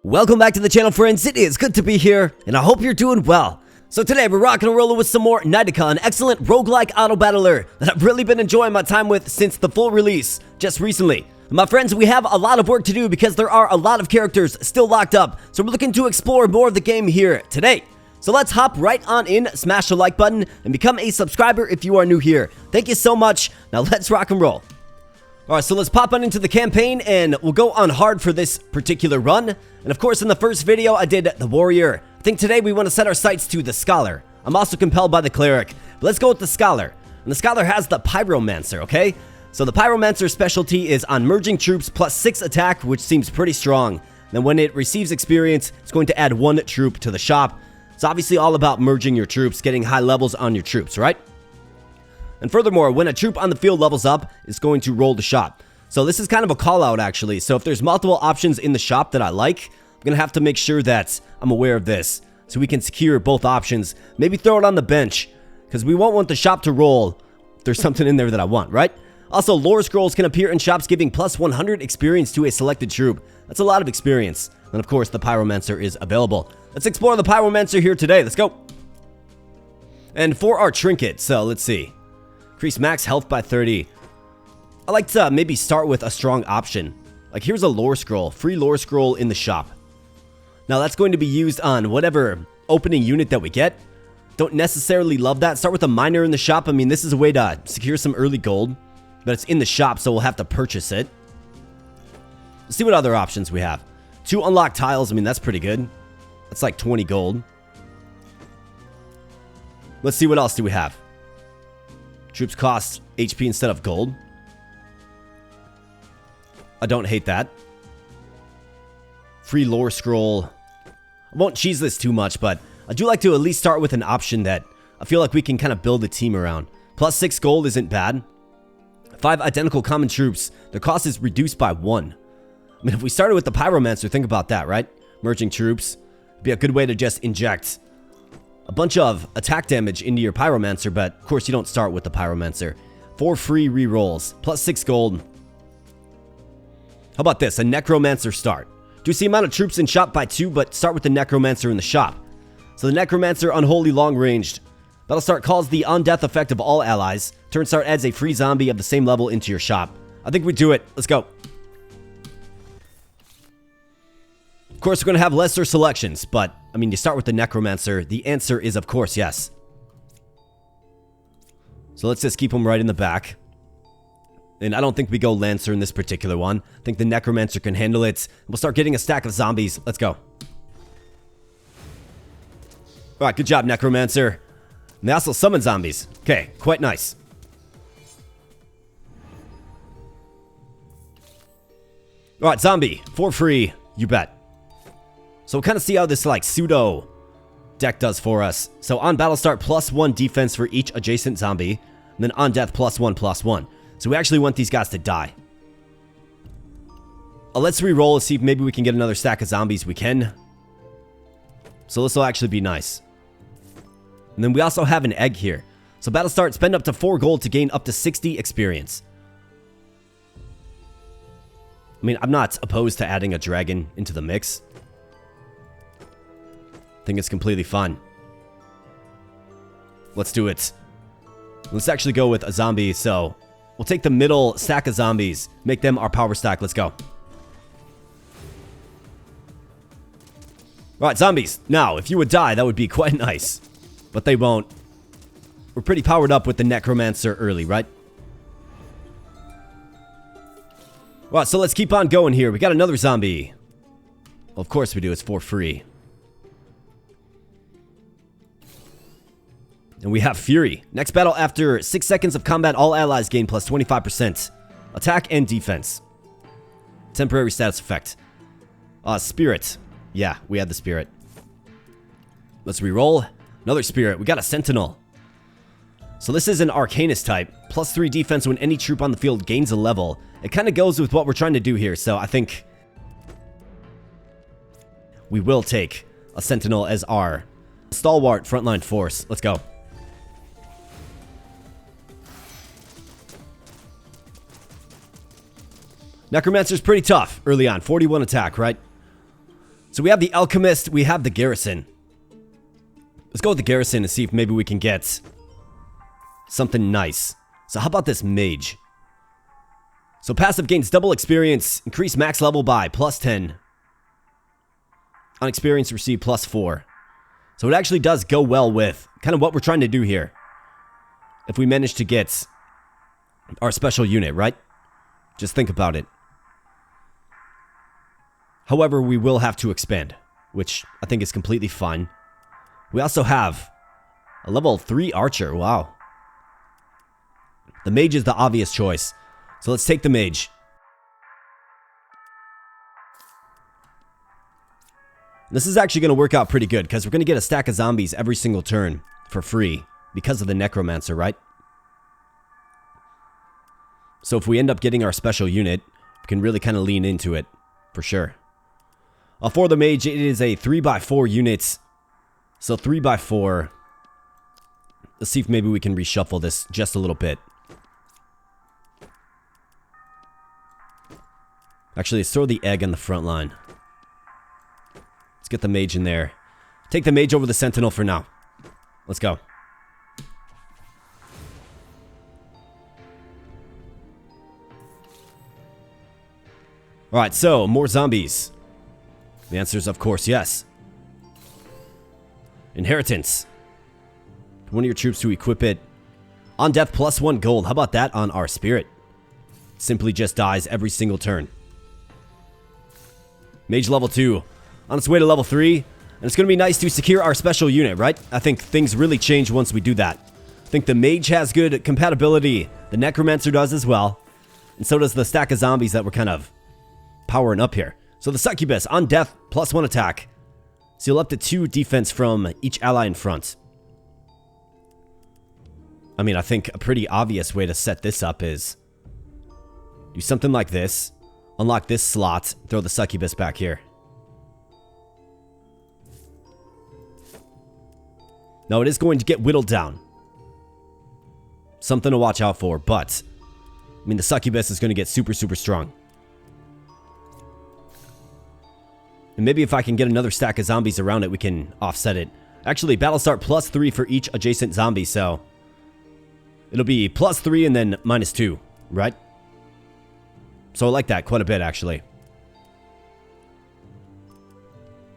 Welcome back to the channel, friends. It is good to be here, and I hope you're doing well. So today, we're rocking and rolling with some more Knightica, an excellent roguelike auto-battler that I've really been enjoying my time with since the full release, just recently. My friends, we have a lot of work to do because there are a lot of characters still locked up, so we're looking to explore more of the game here today. So let's hop right on in, smash the like button, and become a subscriber if you are new here. Thank you so much. Now let's rock and roll. Alright, so let's pop on into the campaign, and we'll go on hard for this particular run. And of course, in the first video, I did the warrior. I think today we want to set our sights to the scholar. I'm also compelled by the cleric, but let's go with the scholar. And the scholar has the Pyromancer, okay? So the Pyromancer specialty is on merging troops plus 6 attack, which seems pretty strong. Then when it receives experience, it's going to add 1 troop to the shop. It's obviously all about merging your troops, getting high levels on your troops, right? And furthermore, when a troop on the field levels up, it's going to roll the shop. So this is kind of a call out, actually. So if there's multiple options in the shop that I like, I'm going to have to make sure that I'm aware of this, so we can secure both options. Maybe throw it on the bench, because we won't want the shop to roll if there's something in there that I want, right? Also, lore scrolls can appear in shops giving plus 100 experience to a selected troop. That's a lot of experience. And of course, the Pyromancer is available. Let's explore the Pyromancer here today. Let's go. And for our trinket, so let's see. Increase max health by 30. I like to maybe start with a strong option. Like here's a lore scroll, free lore scroll in the shop. Now that's going to be used on whatever opening unit that we get. Don't necessarily love that. Start with a miner in the shop. I mean, this is a way to secure some early gold, but it's in the shop, so we'll have to purchase it. Let's see what other options we have. 2 unlocked tiles. I mean, that's pretty good. That's like 20 gold. Let's see what else do we have. Troops cost HP instead of gold. I don't hate that. Free lore scroll. I won't cheese this too much, but I do like to at least start with an option that I feel like we can kind of build a team around. Plus 6 gold isn't bad. 5 identical common troops. The cost is reduced by 1. I mean, if we started with the Pyromancer, think about that, right? Merging troops. It'd be a good way to just inject a bunch of attack damage into your Pyromancer, but of course you don't start with the Pyromancer. 4 free rerolls, plus 6 gold. How about this, a Necromancer start? Reduce the amount of troops in shop by 2, but start with the Necromancer in the shop. So the Necromancer, unholy long ranged. Battle start calls the on-death effect of all allies. Turn start adds a free zombie of the same level into your shop. I think we do it. Let's go. Of course, we're going to have lesser selections, but, I mean, you start with the Necromancer. The answer is, of course, yes. So let's just keep them right in the back. And I don't think we go Lancer in this particular one. I think the Necromancer can handle it. We'll start getting a stack of zombies. Let's go. Alright, good job, Necromancer. And they also summon zombies. Okay, quite nice. Alright, zombie. For free. You bet. So we'll kind of see how this like pseudo deck does for us. So on battle start, plus 1 defense for each adjacent zombie. And then on death, +1/+1. So we actually want these guys to die. Let's re-roll and see if maybe we can get another stack of zombies. We can. So this will actually be nice. And then we also have an egg here. So battle start, spend up to 4 gold to gain up to 60 experience. I mean, I'm not opposed to adding a dragon into the mix. I think it's completely fine. Let's do it. Let's actually go with a zombie, so we'll take the middle stack of zombies, make them our power stack. Let's go. Alright, zombies. Now, if you would die, that would be quite nice. But they won't. We're pretty powered up with the Necromancer early, right? Alright, so let's keep on going here. We got another zombie. Well, of course we do. It's for free. And we have Fury. Next battle after 6 seconds of combat, all allies gain plus 25%. Attack and defense. Temporary status effect. Spirit. Yeah, we had the Spirit. Let's reroll. Another Spirit. We got a Sentinel. So this is an Arcanist type. Plus 3 defense when any troop on the field gains a level. It kind of goes with what we're trying to do here. So I think we will take a Sentinel as our stalwart frontline force. Let's go. Necromancer's pretty tough early on. 41 attack, right? So we have the Alchemist, we have the Garrison. Let's go with the Garrison and see if maybe we can get something nice. So how about this Mage? So passive gains double experience, increase max level by +10. On experience received +4. So it actually does go well with kind of what we're trying to do here. If we manage to get our special unit, right? Just think about it. However, we will have to expand, which I think is completely fine. We also have a level 3 archer. Wow. The mage is the obvious choice. So let's take the mage. This is actually going to work out pretty good because we're going to get a stack of zombies every single turn for free because of the necromancer, right? So if we end up getting our special unit, we can really kind of lean into it for sure. For the mage, it is a 3x4 unit. So 3x4. Let's see if maybe we can reshuffle this just a little bit. Actually, let's throw the egg on the front line. Let's get the mage in there. Take the mage over the sentinel for now. Let's go. Alright, so, more zombies. The answer is, of course, yes. Inheritance. One of your troops to equip it. On death, +1 gold. How about that on our spirit? Simply just dies every single turn. Mage level 2. On its way to level 3. And it's going to be nice to secure our special unit, right? I think things really change once we do that. I think the mage has good compatibility. The necromancer does as well. And so does the stack of zombies that we're kind of powering up here. So the succubus, on death, +1 attack. Seal up to 2 defense from each ally in front. I mean, I think a pretty obvious way to set this up is do something like this. Unlock this slot. Throw the succubus back here. Now, it is going to get whittled down. Something to watch out for, but I mean, the succubus is going to get super, super strong. And maybe if I can get another stack of zombies around it, we can offset it. Actually, battle start +3 for each adjacent zombie, so it'll be +3 and then -2, right? So I like that quite a bit, actually.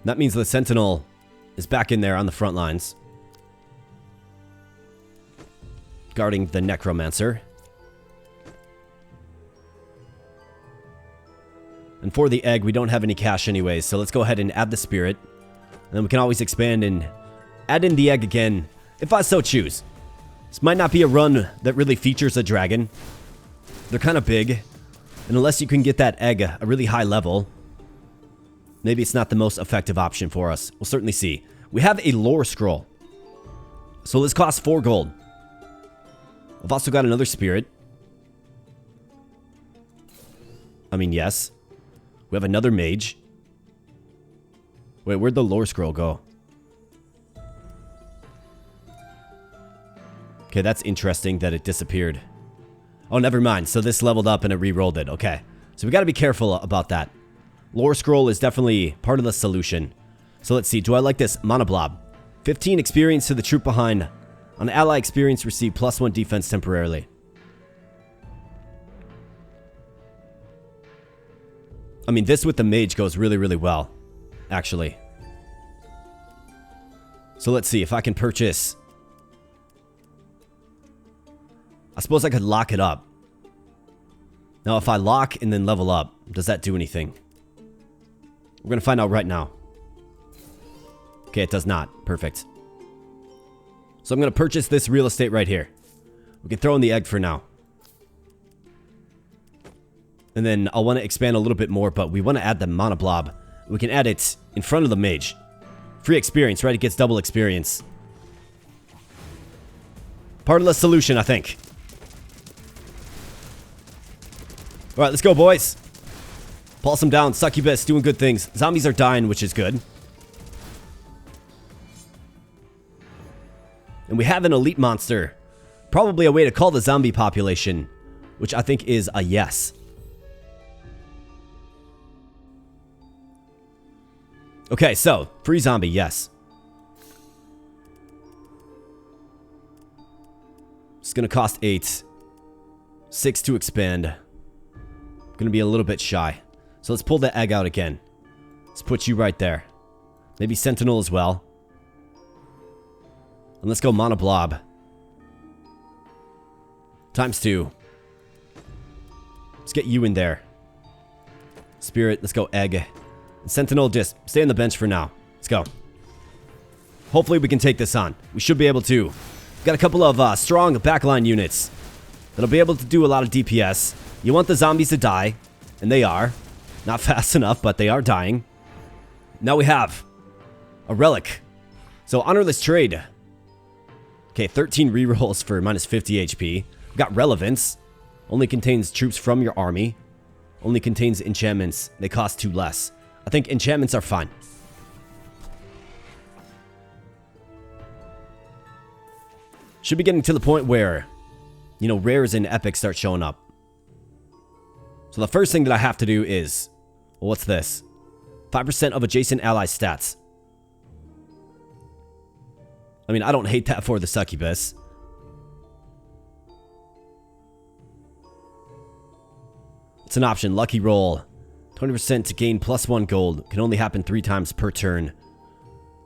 That means the sentinel is back in there on the front lines, guarding the necromancer. And for the egg, we don't have any cash anyways, so let's go ahead and add the spirit. And then we can always expand and add in the egg again, if I so choose. This might not be a run that really features a dragon. They're kind of big. And unless you can get that egg a really high level, maybe it's not the most effective option for us. We'll certainly see. We have a lore scroll. So this costs 4 gold. I've also got another spirit. I mean, yes. We have another mage. Wait, where'd the lore scroll go? Okay, that's interesting that it disappeared. Oh, never mind. So this leveled up and it re-rolled it. Okay. So we got to be careful about that. Lore scroll is definitely part of the solution. So let's see. Do I like this? Monoblob. 15 experience to the troop behind. On ally experience, receive +1 defense temporarily. I mean, this with the mage goes really, really well, actually. So let's see if I can purchase. I suppose I could lock it up. Now, if I lock and then level up, does that do anything? We're going to find out right now. Okay, it does not. Perfect. So I'm going to purchase this real estate right here. We can throw in the egg for now. And then I'll want to expand a little bit more, but we want to add the monoblob. We can add it in front of the mage. Free experience, right? It gets double experience. Part of the solution, I think. Alright, let's go, boys. Pulse them down. Succubus doing good things. Zombies are dying, which is good. And we have an elite monster. Probably a way to call the zombie population, which I think is a yes. Okay, so, free zombie, yes. It's gonna cost 8. 6 to expand. Gonna be a little bit shy. So let's pull the egg out again. Let's put you right there. Maybe Sentinel as well. And let's go Mono Blob. ×2. Let's get you in there. Spirit, let's go Egg. And Sentinel, just stay on the bench for now. Let's go. Hopefully we can take this on. We should be able to. We've got a couple of strong backline units that'll be able to do a lot of DPS. You want the zombies to die, and they are. Not fast enough, but they are dying. Now we have a relic. So honorless trade. Okay, 13 rerolls for minus 50 HP. We've got relevance. Only contains troops from your army. Only contains enchantments. They cost 2 less. I think enchantments are fine. Should be getting to the point where, you know, rares and epics start showing up. So the first thing that I have to do is, well, what's this? 5% of adjacent ally stats. I mean, I don't hate that for the succubus. It's an option. Lucky roll. 20% to gain +1 gold. Can only happen 3 times per turn.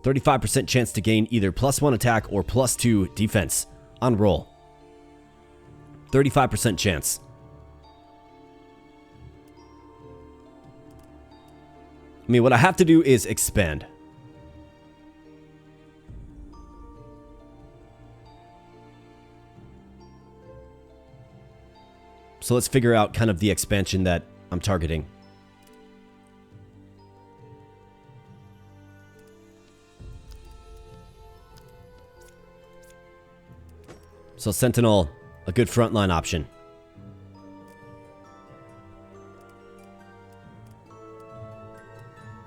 35% chance to gain either +1 attack or +2 defense on roll. 35% chance. I mean, what I have to do is expand. So let's figure out kind of the expansion that I'm targeting. So Sentinel, a good frontline option.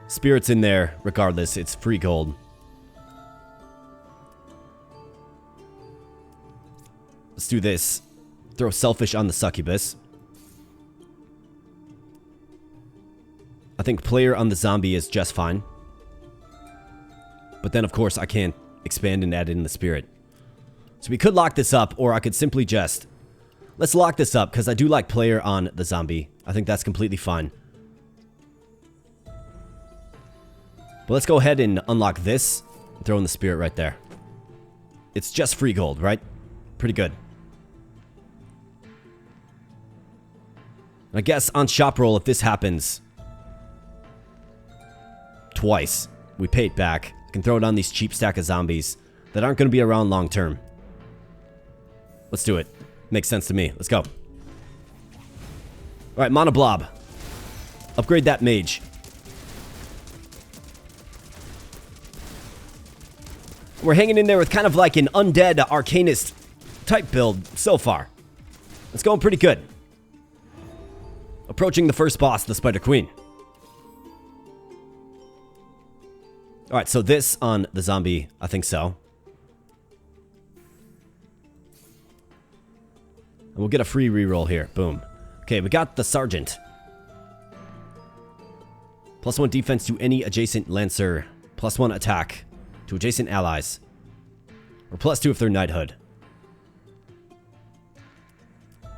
Spirit's in there, regardless, it's free gold. Let's do this. Throw Selfish on the succubus. I think player on the zombie is just fine. But then, of course, I can't expand and add in the spirit. So we could lock this up, or I could simply just... Let's lock this up, because I do like player on the zombie. I think that's completely fine. But let's go ahead and unlock this. And throw in the spirit right there. It's just free gold, right? Pretty good. I guess on shop roll, if this happens twice, we pay it back. I can throw it on these cheap stack of zombies that aren't going to be around long term. Let's do it. Makes sense to me. Let's go. Alright, Mono Blob. Upgrade that mage. We're hanging in there with kind of like an undead arcanist type build so far. It's going pretty good. Approaching the first boss, the Spider Queen. Alright, so this on the zombie, I think so. And we'll get a free reroll here. Boom. Okay, we got the Sergeant. +1 defense to any adjacent Lancer. +1 attack to adjacent allies. Or +2 if they're Knighthood.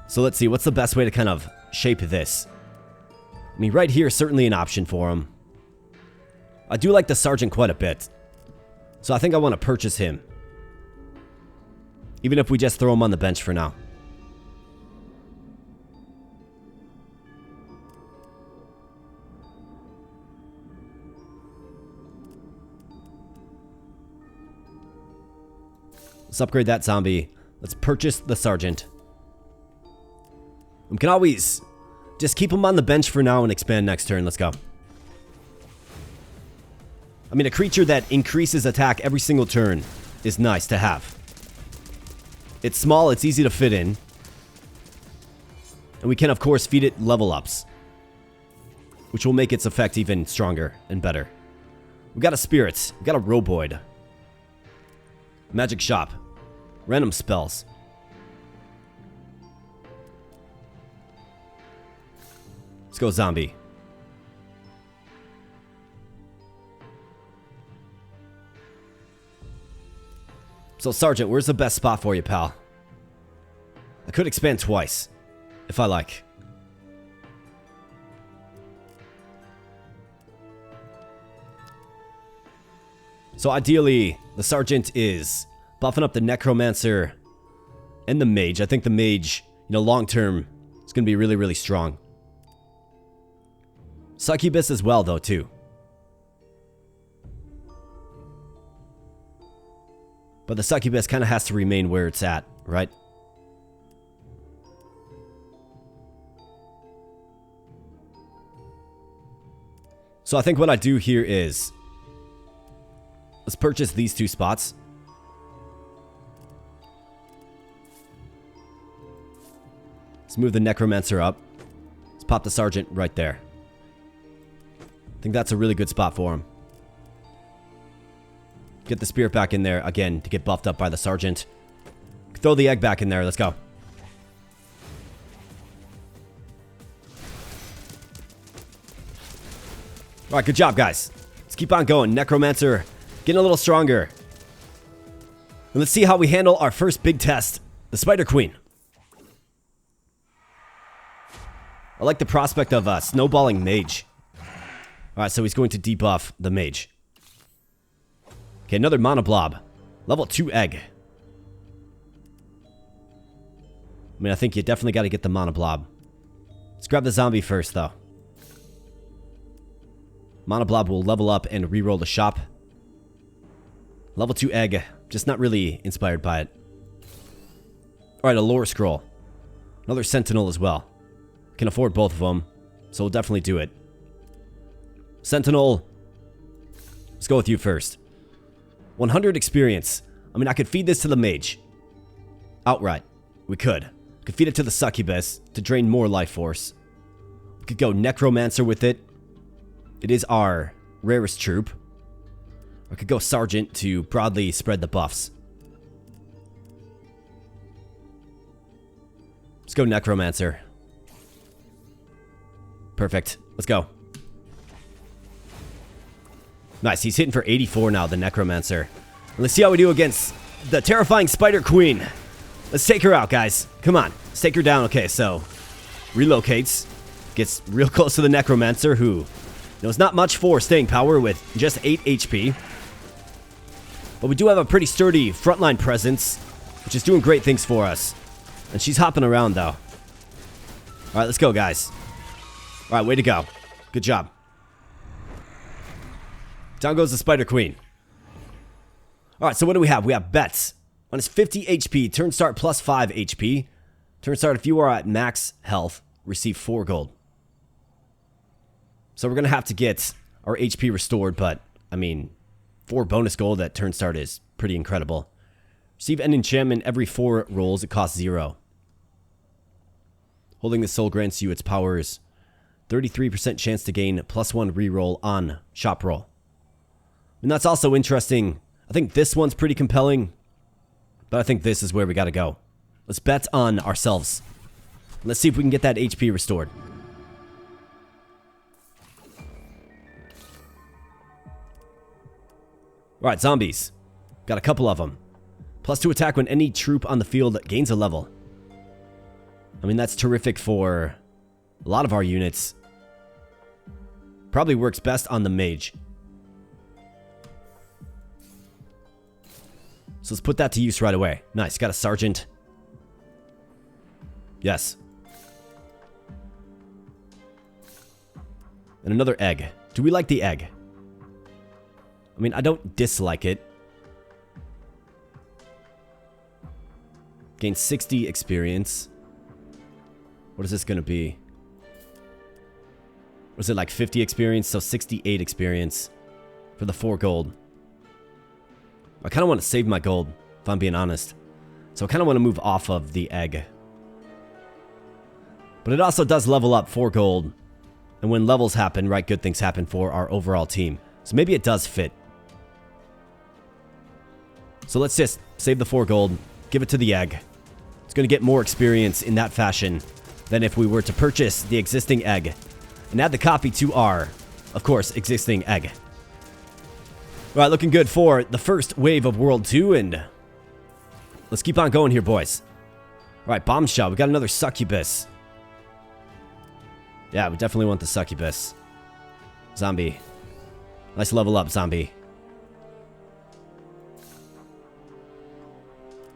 So let's see, what's the best way to kind of shape this? I mean, right here is certainly an option for him. I do like the Sergeant quite a bit. So I think I want to purchase him. Even if we just throw him on the bench for now. Let's upgrade that zombie. Let's purchase the Sergeant. We can always just keep him on the bench for now and expand next turn. Let's go. I mean, a creature that increases attack every single turn is nice to have. It's small, it's easy to fit in. And we can, of course, feed it level ups, which will make its effect even stronger and better. We got a Spirit. We got a Roboid. Magic Shop. Random spells. Let's go zombie. So, Sergeant, where's the best spot for you, pal? I could expand twice, if I like. So, ideally, the Sergeant is buffing up the Necromancer and the Mage. I think the Mage, long term, is going to be really, really strong. Succubus as well, though, too. But the Succubus kind of has to remain where it's at, right? So I think what I do here is, let's purchase these 2 spots. Let's move the Necromancer up. Let's pop the Sergeant right there. I think that's a really good spot for him. Get the Spirit back in there, again, to get buffed up by the Sergeant. Throw the egg back in there, let's go. Alright, good job, guys. Let's keep on going. Necromancer getting a little stronger. And let's see how we handle our first big test, the Spider Queen. I like the prospect of snowballing Mage. Alright, so he's going to debuff the Mage. Okay, another Monoblob. Level 2 egg. I mean, I think you definitely got to get the Monoblob. Let's grab the zombie first, though. Monoblob will level up and reroll the shop. Level 2 egg. Just not really inspired by it. Alright, a lore scroll. Another sentinel as well. Can afford both of them, so we'll definitely do it. Sentinel. Let's go with you first. 100 experience. I mean, I could feed this to the Mage. Outright. We could. Could feed it to the Succubus to drain more life force. We could go Necromancer with it. It is our rarest troop. Or I could go Sergeant to broadly spread the buffs. Let's go Necromancer. Perfect. Let's go. Nice. He's hitting for 84 now, the Necromancer. Let's see how we do against the terrifying Spider Queen. Let's take her out, guys. Come on. Let's take her down. Okay, so relocates. Gets real close to the Necromancer, who knows not much for staying power with just 8 HP. But we do have a pretty sturdy frontline presence, which is doing great things for us. And she's hopping around, though. Alright, let's go, guys. Alright, way to go. Good job. Down goes the Spider Queen. Alright, so what do we have? We have bets. On his 50 HP, turn start plus 5 HP. Turn start, if you are at max health, receive 4 gold. So we're going to have to get our HP restored, but, I mean, 4 bonus gold at turn start is pretty incredible. Receive an enchantment every 4 rolls, it costs 0. Holding the soul grants you its powers. 33% chance to gain +1 reroll on shop roll. And that's also interesting. I think this one's pretty compelling, but I think this is where we got to go. Let's bet on ourselves. Let's see if we can get that HP restored. Alright, zombies. Got a couple of them. +2 attack when any troop on the field gains a level. I mean, that's terrific for a lot of our units. Probably works best on the Mage. So let's put that to use right away. Nice, got a Sergeant. Yes. And another egg. Do we like the egg? I mean, I don't dislike it. Gain 60 experience. What is this going to be? Was it like 50 experience? So 68 experience for the 4 gold. I kind of want to save my gold, if I'm being honest. So I kind of want to move off of the egg. But it also does level up 4 gold. And when levels happen, right, good things happen for our overall team. So maybe it does fit. So let's just save the 4 gold, give it to the egg. It's going to get more experience in that fashion than if we were to purchase the existing egg and add the copy to our, of course, existing egg. Alright, looking good for the first wave of World 2, and Let's keep on going here, boys. Alright, bombshell. We got another succubus. Yeah, we definitely want the succubus. Zombie. Nice level up, zombie.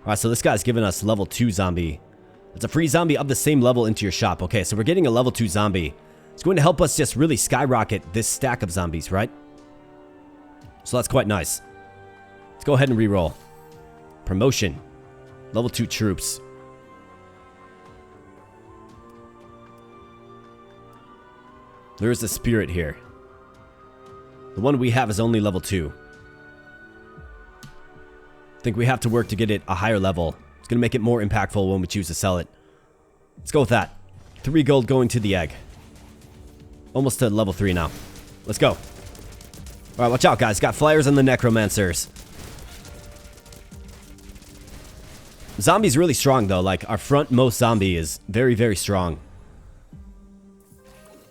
Alright, so this guy's giving us level 2 zombie. It's a free zombie of the same level into your shop. Okay, so we're getting a level 2 zombie. It's going to help us just really skyrocket this stack of zombies, right? So that's quite nice. Let's go ahead and reroll. Promotion. Level 2 troops. There is a spirit here. The one we have is only level 2. I think we have to work to get it a higher level. It's going to make it more impactful when we choose to sell it. Let's go with that. 3 gold going to the egg. Almost to level 3 now. Let's go. Alright, watch out, guys. Got flyers on the necromancers. Zombie's really strong, though. Like, our frontmost zombie is very, very strong.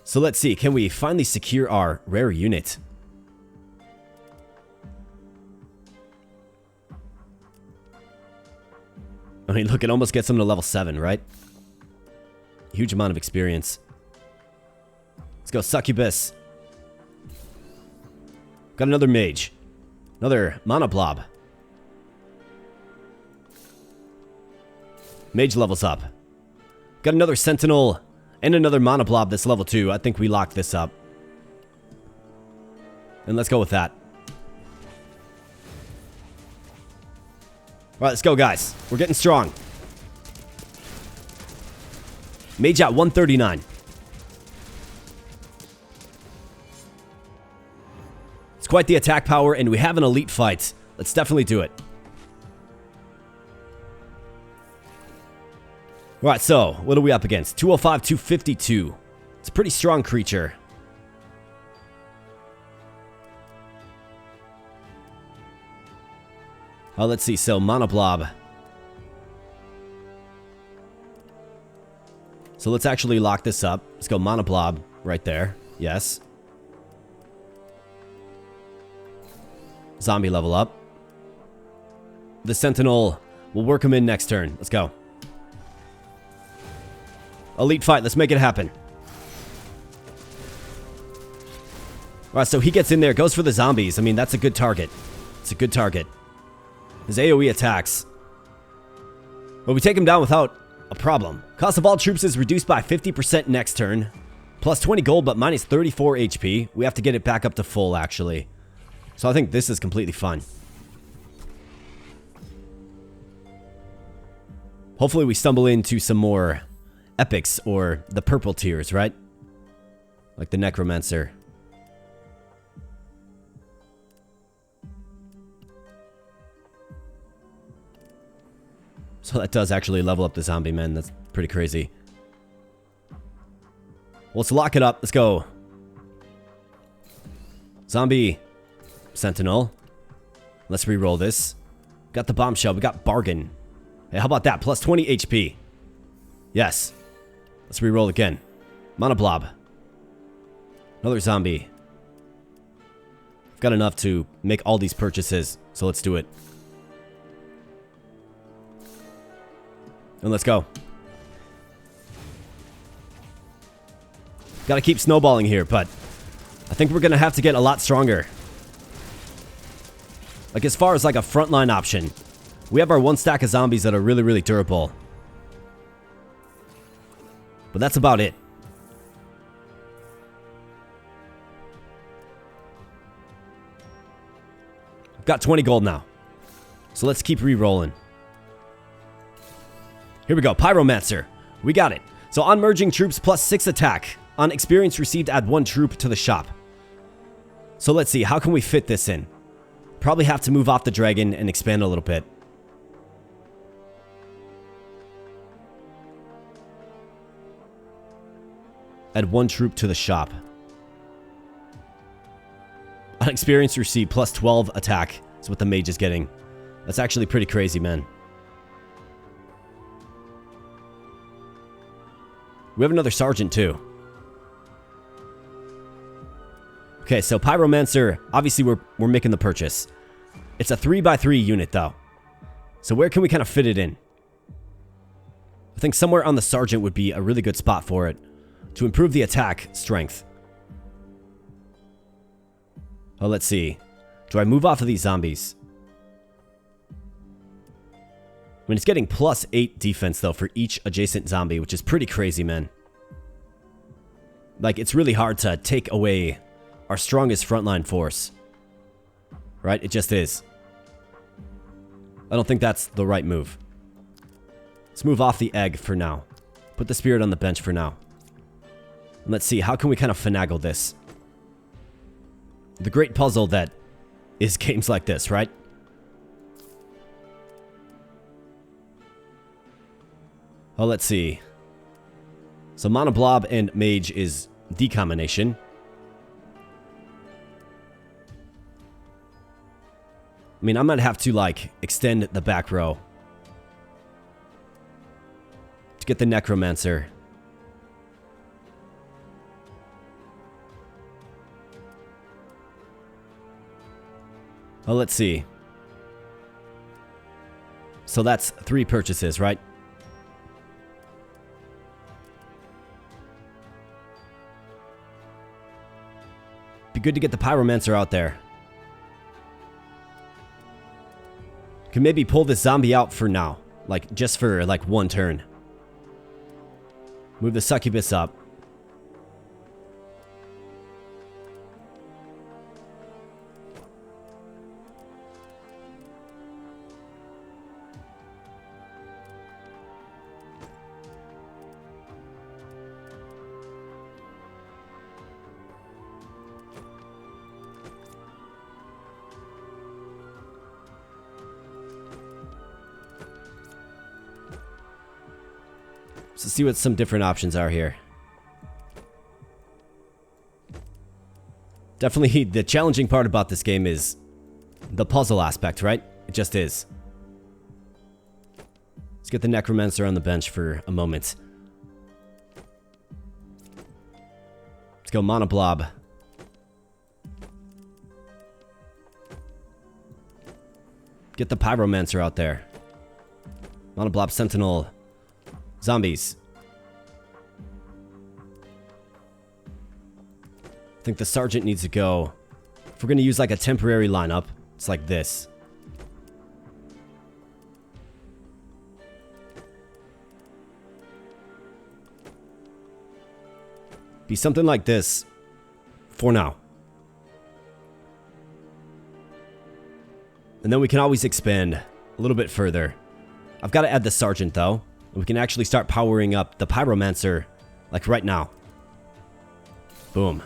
So let's see. Can we finally secure our rare unit? I mean, look, it almost gets him to level 7, right? Huge amount of experience. Let's go, succubus. Got another mage. Another mana blob. Mage levels up. Got another sentinel and another mana blob that's level 2. I think we locked this up. And let's go with that. Alright, let's go, guys. We're getting strong. Mage at 139. It's quite the attack power, and we have an elite fight. Let's definitely do it. Alright, so, what are we up against? 205, 252. It's a pretty strong creature. Oh, let's see. So, Mana Blob. So, let's actually lock this up. Let's go Mana Blob right there. Yes. Zombie level up. The Sentinel, we'll work him in next turn. Let's go. Elite fight. Let's make it happen. Alright, so he gets in there. Goes for the zombies. I mean, that's a good target. It's a good target. His AoE attacks. But we take him down without a problem. Cost of all troops is reduced by 50% next turn. Plus 20 gold, but minus 34 HP. We have to get it back up to full, actually. So I think this is completely fine. Hopefully we stumble into some more epics or the purple tiers, right? Like the Necromancer. So that does actually level up the zombie, man. That's pretty crazy. Well, let's lock it up. Let's go. Zombie Sentinel. Let's re-roll this. Got the bombshell. We got bargain. Hey, how about that? Plus 20 HP. Yes. Let's re-roll again. Mana Blob. Another zombie. I've got enough to make all these purchases, so let's do it. And let's go. Gotta keep snowballing here, but I think we're gonna have to get a lot stronger. Like, as far as like a frontline option, we have our one stack of zombies that are really, really durable. But that's about it. I've got 20 gold now. So let's keep re-rolling. Here we go. Pyromancer. We got it. So on merging troops plus 6 attack. On experience received, add 1 troop to the shop. So let's see. How can we fit this in? Probably have to move off the dragon and expand a little bit. Add 1 troop to the shop. On experience received, plus 12 attack is what the mage is getting. That's actually pretty crazy, man. We have another sergeant, too. Okay, so Pyromancer, obviously we're making the purchase. It's a 3x3 unit, though. So where can we kind of fit it in? I think somewhere on the sergeant would be a really good spot for it to improve the attack strength. Oh, let's see. Do I move off of these zombies? I mean, it's getting +8 defense, though, for each adjacent zombie, which is pretty crazy, man. Like, it's really hard to take away our strongest frontline force. Right? It just is. I don't think that's the right move. Let's move off the egg for now. Put the spirit on the bench for now. And let's see, how can we kind of finagle this? The great puzzle that is games like this, right? Oh, let's see. So Monoblob and Mage is the combination. I mean, I'm gonna have to, like, extend the back row to get the Necromancer. Oh, let's see. So that's 3 purchases, right? Be good to get the Pyromancer out there. Can maybe pull this zombie out for now. Like, just for, like, 1 turn. Move the succubus up. So see what some different options are here. Definitely the challenging part about this game is the puzzle aspect, right? It just is. Let's get the Necromancer on the bench for a moment. Let's go Monoblob. Get the Pyromancer out there. Monoblob Sentinel. Zombies. I think the sergeant needs to go. If we're going to use like a temporary lineup, it's like this. Be something like this for now. And then we can always expand a little bit further. I've got to add the sergeant though. We can actually start powering up the Pyromancer, like right now. Boom.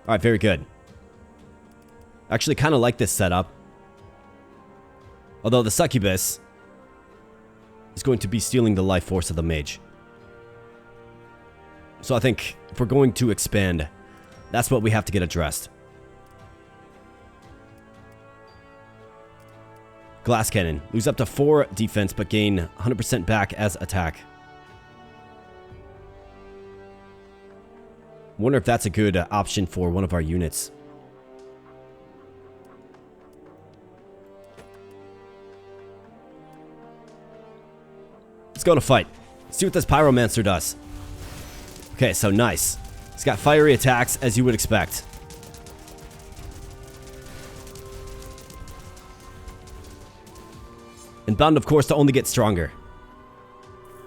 Alright, very good. Actually kind of like this setup. Although the succubus is going to be stealing the life force of the mage. So I think if we're going to expand, that's what we have to get addressed. Glass Cannon. Lose up to 4 defense, but gain 100% back as attack. Wonder if that's a good option for one of our units. Let's go to fight. Let's see what this Pyromancer does. Okay, so nice. He's got fiery attacks, as you would expect. And bound, of course, to only get stronger.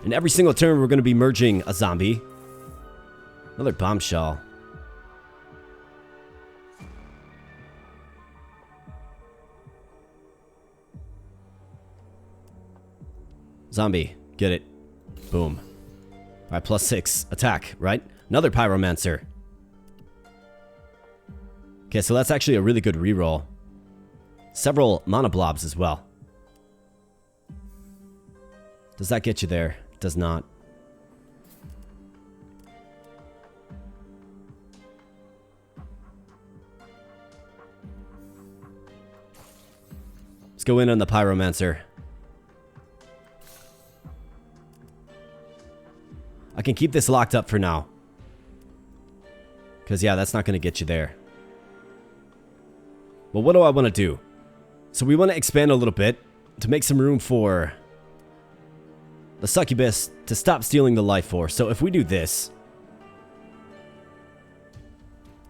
And every single turn, we're going to be merging a zombie. Another bombshell. Zombie. Get it. Boom. Alright, +6 attack, right? Another Pyromancer. Okay, so that's actually a really good reroll. Several Monoblobs as well. Does that get you there? It does not. Let's go in on the Pyromancer. I can keep this locked up for now. Because, yeah, that's not going to get you there. Well, what do I want to do? So we want to expand a little bit. to make some room for the succubus to stop stealing the life force. So if we do this,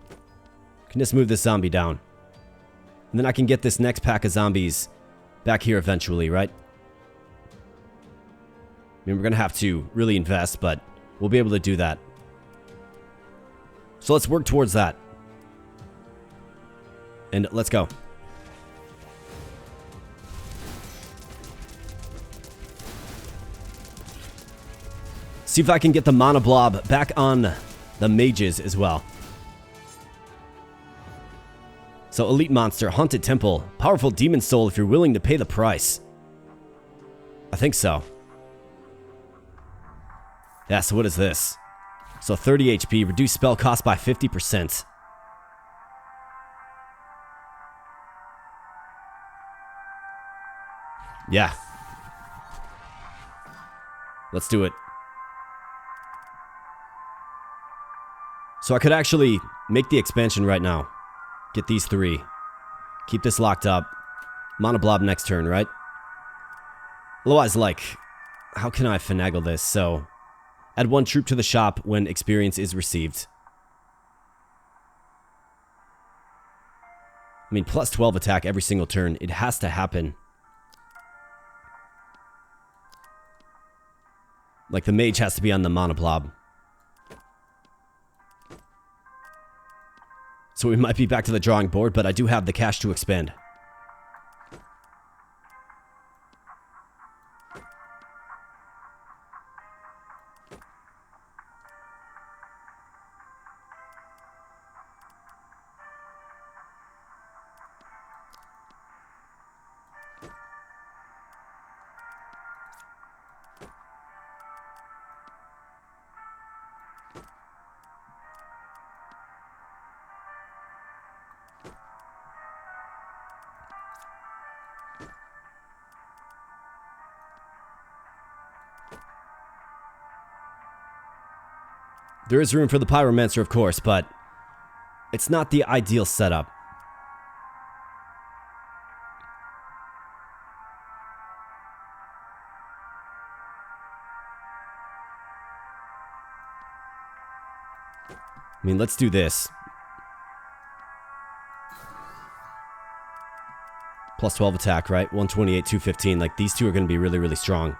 I can just move this zombie down. And then I can get this next pack of zombies back here eventually, right? I mean, we're going to have to really invest, but we'll be able to do that. So let's work towards that. And let's go. See if I can get the mana blob back on the mages as well. So elite monster, haunted temple, powerful demon soul if you're willing to pay the price. I think so. Yeah, so what is this? So 30 HP, reduce spell cost by 50%. Yeah. Let's do it. So I could actually make the expansion right now. Get these 3. Keep this locked up. Mana blob next turn, right? Otherwise, like, how can I finagle this? So, add 1 troop to the shop when experience is received. I mean, plus 12 attack every single turn. It has to happen. Like, the mage has to be on the mana blob. So we might be back to the drawing board, but I do have the cash to expand. There is room for the Pyromancer, of course, but it's not the ideal setup. I mean, let's do this. Plus 12 attack, right? 128, 215. Like, these two are going to be really, really strong.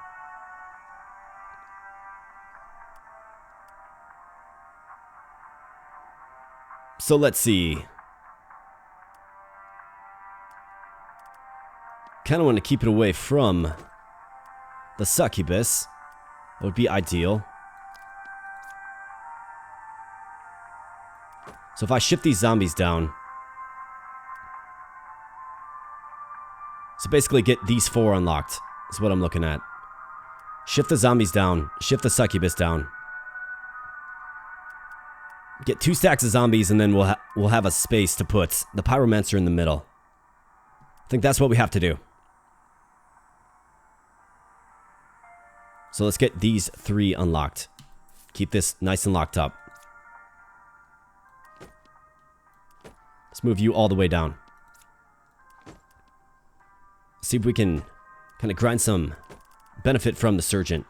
So let's see. Kind of want to keep it away from the succubus. That would be ideal. So if I shift these zombies down. So basically get these 4 unlocked. Is what I'm looking at. Shift the zombies down. Shift the succubus down. Get 2 stacks of zombies, and then we'll have a space to put the Pyromancer in the middle. I think that's what we have to do. So let's get these 3 unlocked. Keep this nice and locked up. Let's move you all the way down. See if we can kind of grind some benefit from the Sergeant.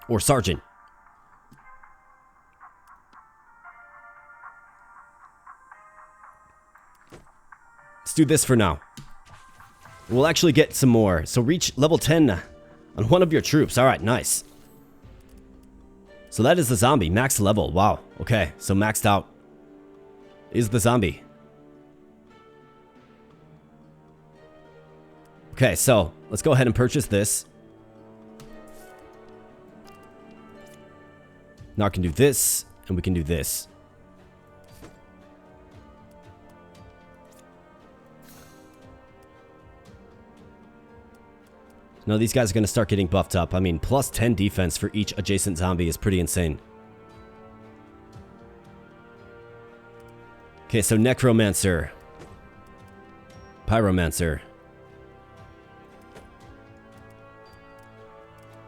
Or Sergeant. Let's do this for now. We'll actually get some more. So reach level 10 on one of your troops. Alright, nice. So that is the zombie. Max level. Wow. Okay, so maxed out is the zombie. Okay, so let's go ahead and purchase this. Now I can do this, and we can do this. No, these guys are going to start getting buffed up. I mean, plus 10 defense for each adjacent zombie is pretty insane. Okay, so Necromancer. Pyromancer.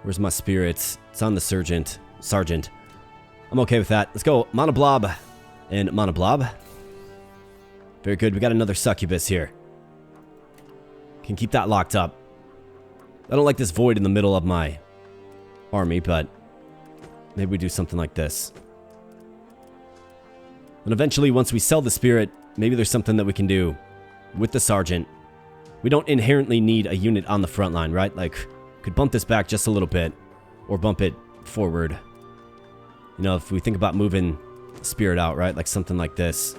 Where's my spirits? It's on the Sergeant. I'm okay with that. Let's go. Mana Blob and Mana Blob. Very good. We got another succubus here. Can keep that locked up. I don't like this void in the middle of my army, but maybe we do something like this. And eventually, once we sell the spirit, maybe there's something that we can do with the sergeant. We don't inherently need a unit on the front line, right? Like, could bump this back just a little bit, or bump it forward. You know, if we think about moving spirit out, right? Like something like this.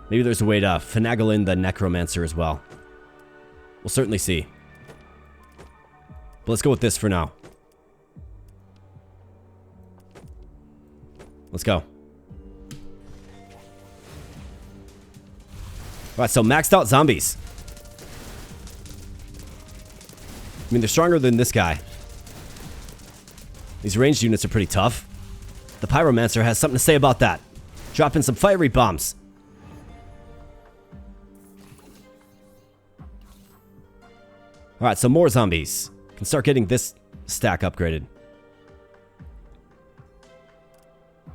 Maybe there's a way to finagle in the necromancer as well. We'll certainly see. But let's go with this for now. Let's go. Alright, so maxed out zombies. I mean, they're stronger than this guy. These ranged units are pretty tough. The Pyromancer has something to say about that. Drop in some fiery bombs. Alright, so more zombies. Can start getting this stack upgraded. I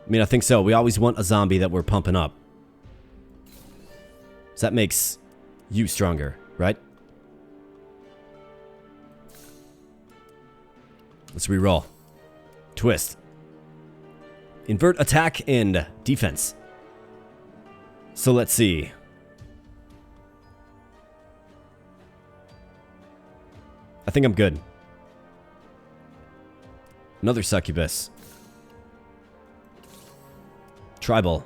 mean, I think so. We always want a zombie that we're pumping up. So that makes you stronger, right? Let's reroll. Twist. Invert attack and defense. So let's see. I think I'm good. Another succubus. Tribal.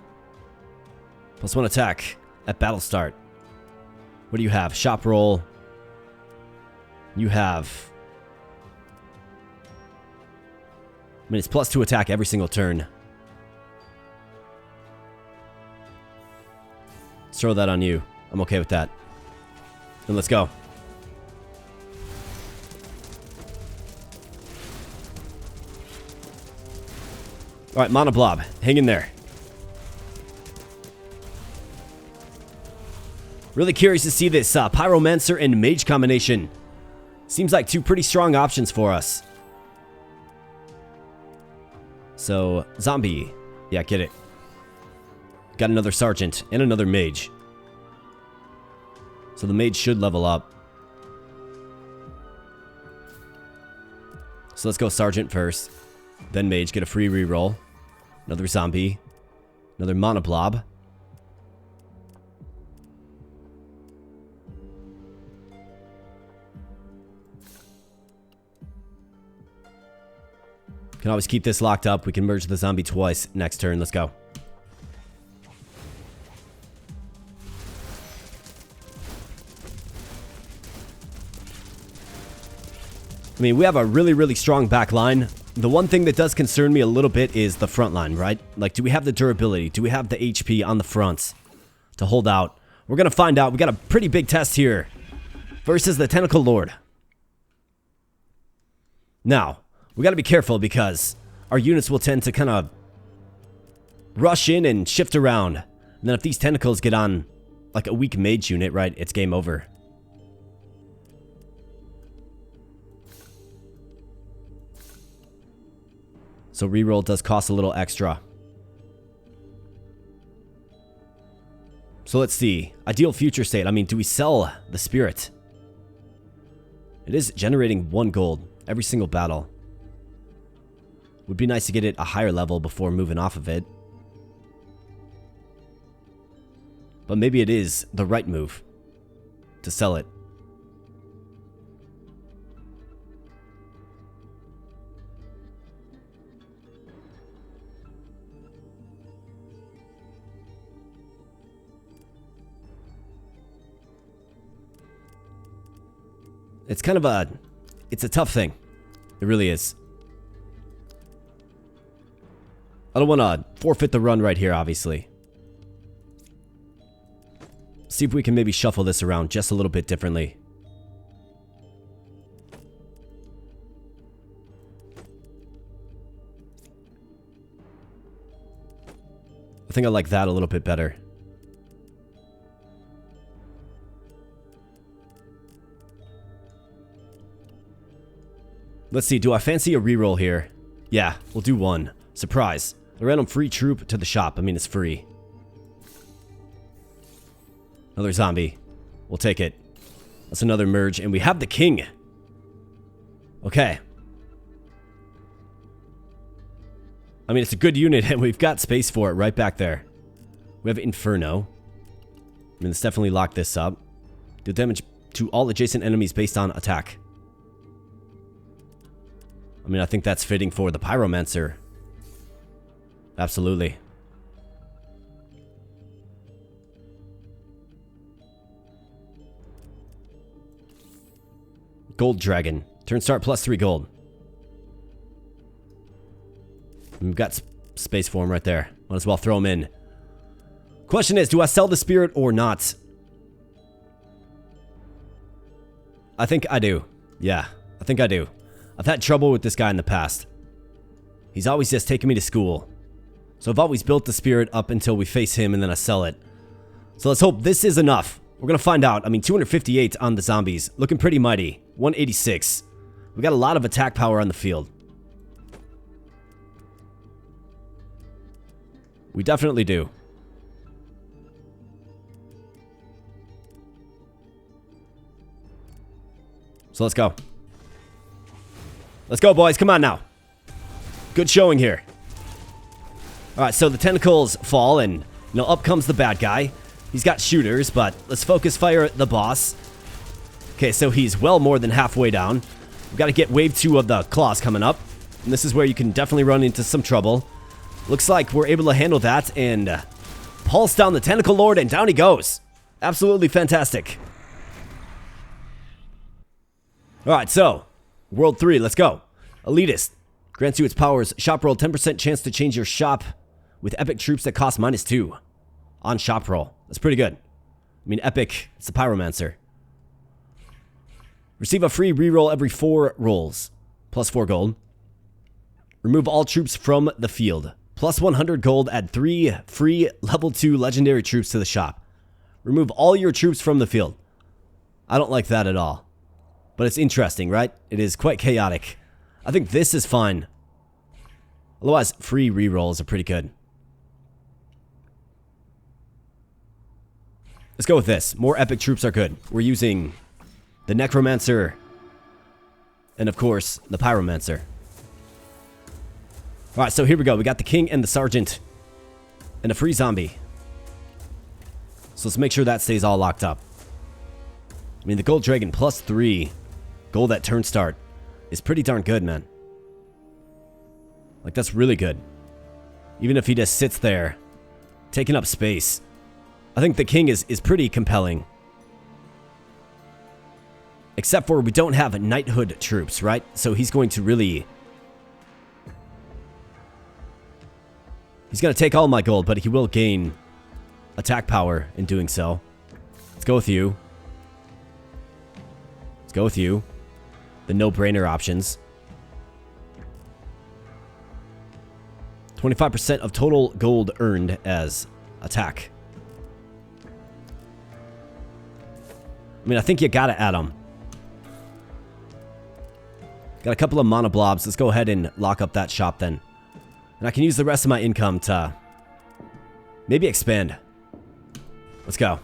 +1 attack at battle start. What do you have? Shop roll. You have... I mean, it's +2 attack every single turn. Let's throw that on you. I'm okay with that. Then let's go. Alright, Monoblob. Hang in there. Really curious to see this Pyromancer and Mage combination. Seems like two pretty strong options for us. So, zombie. Yeah, get it. Got another sergeant and another mage. So the mage should level up. So let's go sergeant first. Then mage, get a free reroll. Another zombie. Another monoblob. Can always keep this locked up. We can merge the zombie twice next turn. Let's go. I mean, we have a really, really strong back line. The one thing that does concern me a little bit is the front line, right? Like, do we have the durability? Do we have the HP on the fronts to hold out? We're going to find out. We got a pretty big test here versus the Tentacle Lord. Now, we got to be careful because our units will tend to kind of rush in and shift around. And then if these tentacles get on like a weak mage unit, right, it's game over. So reroll does cost a little extra. So let's see. Ideal future state. I mean, do we sell the spirit? It is generating 1 gold every single battle. Would be nice to get it a higher level before moving off of it. But maybe it is the right move to sell it. It's kind of a... It's a tough thing. It really is. I don't want to forfeit the run right here, obviously. See if we can maybe shuffle this around just a little bit differently. I think I like that a little bit better. Let's see, do I fancy a reroll here? Yeah, we'll do 1. Surprise. A random free troop to the shop. I mean, it's free. Another zombie. We'll take it. That's another merge, and we have the king. Okay. I mean, it's a good unit, and we've got space for it right back there. We have Inferno. I mean, let's definitely lock this up. Do damage to all adjacent enemies based on attack. I mean, I think that's fitting for the Pyromancer. Absolutely. Gold Dragon. Turn start plus 3 gold. We've got space for him right there. Might as well throw him in. Question is, do I sell the spirit or not? I think I do. Yeah, I think I do. I've had trouble with this guy in the past. He's always just taken me to school. So I've always built the spirit up until we face him and then I sell it. So let's hope this is enough. We're going to find out. I mean, 258 on the zombies. Looking pretty mighty. 186. We got a lot of attack power on the field. We definitely do. So let's go. Let's go, boys. Come on now. Good showing here. Alright, so the tentacles fall and, you know, up comes the bad guy. He's got shooters, but let's focus fire at the boss. Okay, so he's well more than halfway down. We've got to get wave 2 of the claws coming up. And this is where you can definitely run into some trouble. Looks like we're able to handle that and pulse down the Tentacle Lord, and down he goes. Absolutely fantastic. Alright, so World 3, let's go. Elitist. Grants you its powers. Shop roll, 10% chance to change your shop with epic troops that cost -2 on shop roll. That's pretty good. I mean, epic, it's the Pyromancer. Receive a free reroll every 4 rolls. Plus 4 gold. Remove all troops from the field. Plus 100 gold, add 3 free level 2 legendary troops to the shop. Remove all your troops from the field. I don't like that at all. But it's interesting, right? It is quite chaotic. I think this is fine. Otherwise, free rerolls are pretty good. Let's go with this. More epic troops are good. We're using the Necromancer and, of course, the Pyromancer. Alright, so here we go. We got the King and the Sergeant and a free zombie. So let's make sure that stays all locked up. I mean, the Gold Dragon plus 3 gold at turn start is pretty darn good, man. Like, that's really good. Even if he just sits there, taking up space. I think the King is pretty compelling. Except for we don't have knighthood troops, right? So he's going to really... He's going to take all my gold, but he will gain attack power in doing so. Let's go with you. Let's go with you. The no-brainer options. 25% of total gold earned as attack. I mean, I think you gotta add them. Got a couple of mana blobs. Let's go ahead and lock up that shop then. And I can use the rest of my income to maybe expand. Let's go.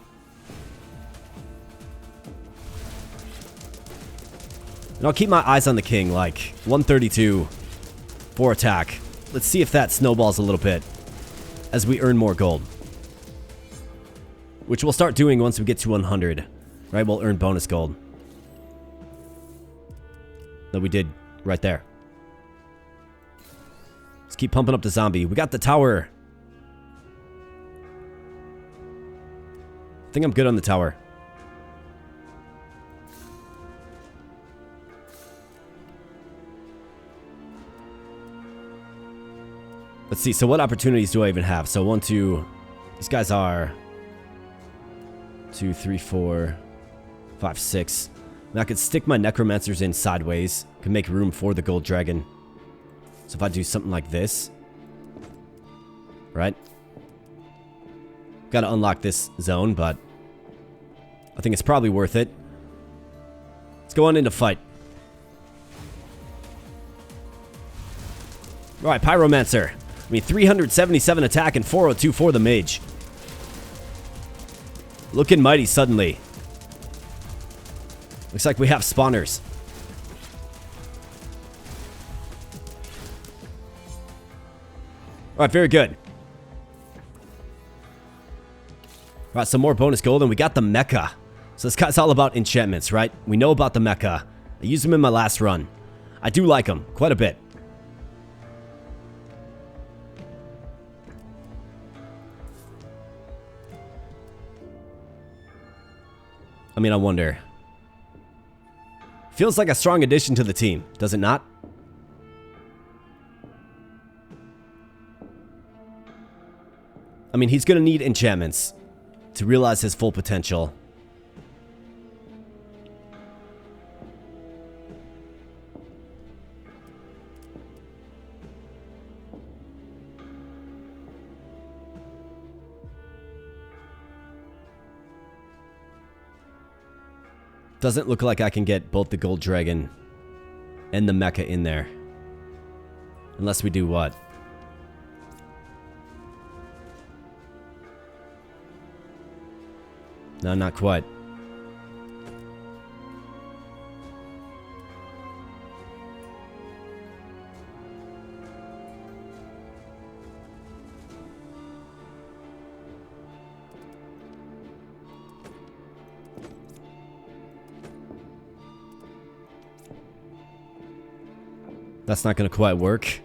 And I'll keep my eyes on the King, like 132 for attack. Let's see if that snowballs a little bit as we earn more gold. Which we'll start doing once we get to 100. Right, we'll earn bonus gold. That we did right there. Let's keep pumping up the zombie. We got the tower. I think I'm good on the tower. Let's see, so what opportunities do I even have? So 1, 2, these guys are 2, 3, 4, 5, 6. And I could stick my Necromancers in sideways. Can make room for the Gold Dragon. So if I do something like this. Right? Gotta unlock this zone, but I think it's probably worth it. Let's go on into fight. Alright, Pyromancer. I mean, 377 attack and 402 for the mage. Looking mighty suddenly. Looks like we have spawners. Alright, very good. Alright, some more bonus gold, and we got the mecha. So this guy's all about enchantments, right? We know about the mecha. I used them in my last run. I do like them quite a bit. I mean, I wonder. Feels like a strong addition to the team, does it not? I mean, he's going to need enchantments to realize his full potential. Doesn't look like I can get both the gold dragon and the mecha in there. Unless we do what? No, not quite. That's not going to quite work.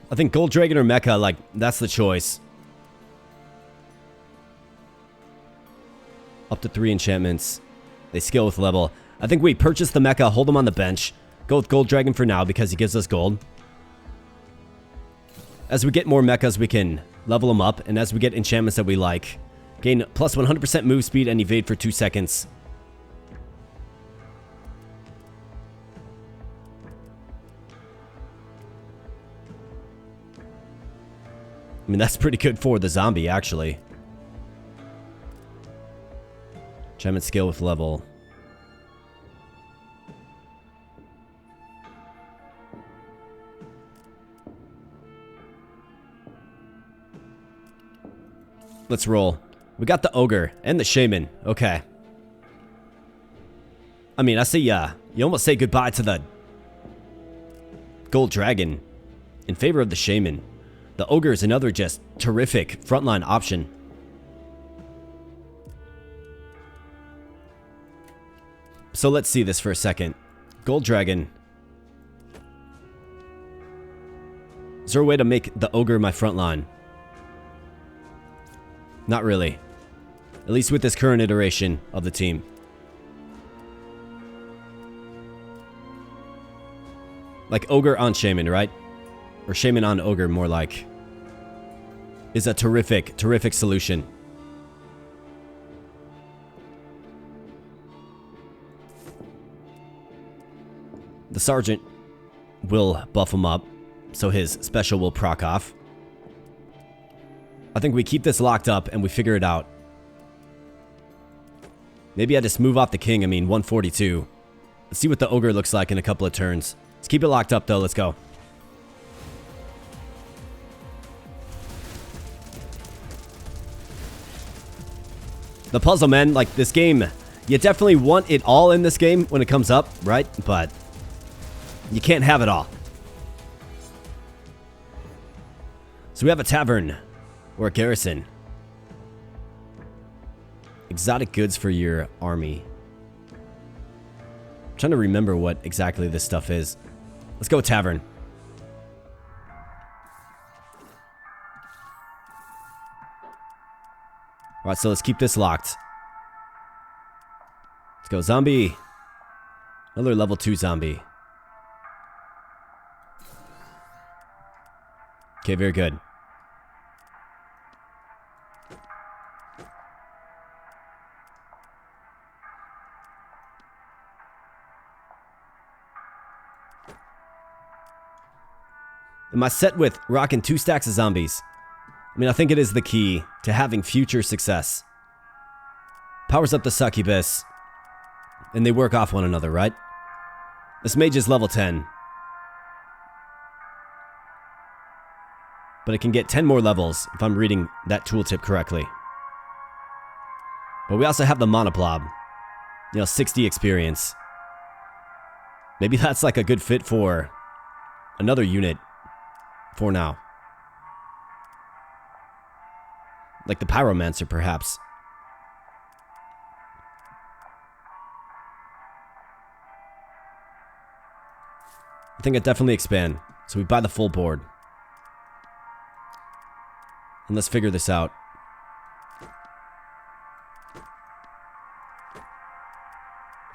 I think Gold Dragon or Mecha, like, that's the choice. Up to 3 enchantments. They scale with level. I think we purchase the Mecha, hold them on the bench. Go with Gold Dragon for now because he gives us gold. As we get more Mechas, we can level them up. And as we get enchantments that we like, gain plus 100% move speed and evade for 2 seconds. I mean, that's pretty good for the zombie, actually. Enchantment scale with level. Let's roll. We got the ogre and the shaman. Okay. I mean, I see, you almost say goodbye to the gold dragon in favor of the shaman. The ogre is another just terrific frontline option. So let's see this for a second. Gold dragon. Is there a way to make the ogre my frontline? Not really. At least with this current iteration of the team. Like ogre on shaman, right? Or shaman on ogre, more like. Is a terrific, terrific solution. The sergeant will buff him up, so his special will proc off. I think we keep this locked up and we figure it out. Maybe I just move off the king, 142. Let's see what the ogre looks like in a couple of turns. Let's keep it locked up though, let's go. The puzzle, man, like this game, you definitely want it all in this game when it comes up, right? But you can't have it all. So we have a tavern or a garrison. Exotic goods for your army. I'm trying to remember what exactly this stuff is. Let's go tavern. Alright, so let's keep this locked. Let's go zombie. Another level 2 zombie. Okay, very good. Am I set with rocking 2 stacks of zombies? I think it is the key to having future success. Powers up the succubus. And they work off one another, right? This mage is level 10. But it can get 10 more levels if I'm reading that tooltip correctly. But we also have the monoblob. 60 experience. Maybe that's like a good fit for another unit for now. Like the Pyromancer, perhaps. I think I'd definitely expand. So we buy the full board. And let's figure this out.